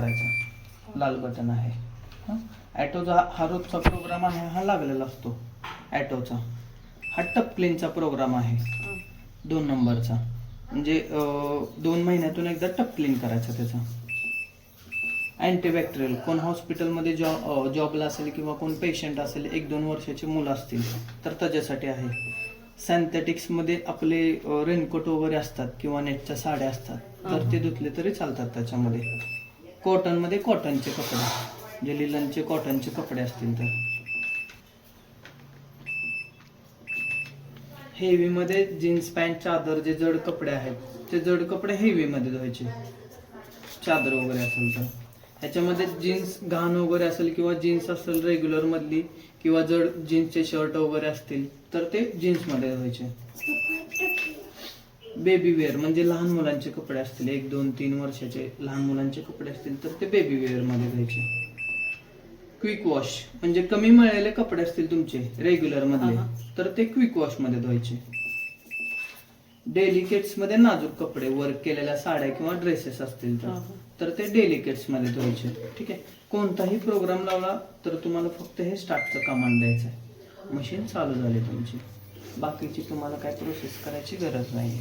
करायचा, लाल बटन आहे. ॲटोचा हा रोजचा प्रोग्राम आहे, हा लागलेला असतो ॲटोचा. हा टप क्लीनचा प्रोग्राम आहे 2 नंबरचा, म्हणजे 2 महिन्यातून एकदा टप क्लीन करायचा त्याचा. अँटीबॅक्टेरियल, कोण हॉस्पिटलमध्ये जॉबला असेल किंवा कोण पेशंट असेल, 1-2 वर्षाची मुलं असतील तर त्याच्यासाठी आहे. सिंथेटिक्समध्ये आपले रेनकोट वगैरे असतात किंवा नेटच्या साड्या असतात, तर ते धुतले तरी चालतात त्याच्यामध्ये. कॉटनमध्ये कॉटनचे कपडे, जे लिलनचे कॉटनचे कपडे असतील तर. हेवीमध्ये जीन्स पॅन्ट, चादर, जे जड कपडे आहेत ते जड कपडे हेवीमध्ये धुवायचे, चादर वगैरे असेल तर. ह्याच्यामध्ये जीन्स घाण वगैरे असेल किंवा जीन्स असेल रेग्युलर मधली किंवा जड जीन्सचे शर्ट वगैरे असतील तर ते जीन्समध्ये धुवायचे. बेबी वेअर म्हणजे लहान मुलांचे कपडे असतील, 1-2-3 वर्षाचे लहान मुलांचे कपडे असतील तर ते बेबी वेअर मध्ये धुवायचे. क्विक वॉश म्हणजे कमी मळलेले कपडे असतील तुमचे रेग्युलर मधले तर ते क्विक वॉश मध्ये धुवायचे. डेलिकेट्स मध्ये नाजूक कपडे, वर्क केलेल्या साड्या किंवा ड्रेसेस असतील तर ते डेलिकेट्स मध्ये धुवायचे. ठीक आहे. कोणताही प्रोग्राम लावला तर तुम्हाला फक्त हे स्टार्टचं कमांड द्यायचं आहे, मशीन चालू झाली तुमची. बाकीची तुम्हाला काय प्रोसेस करायची गरज नाही.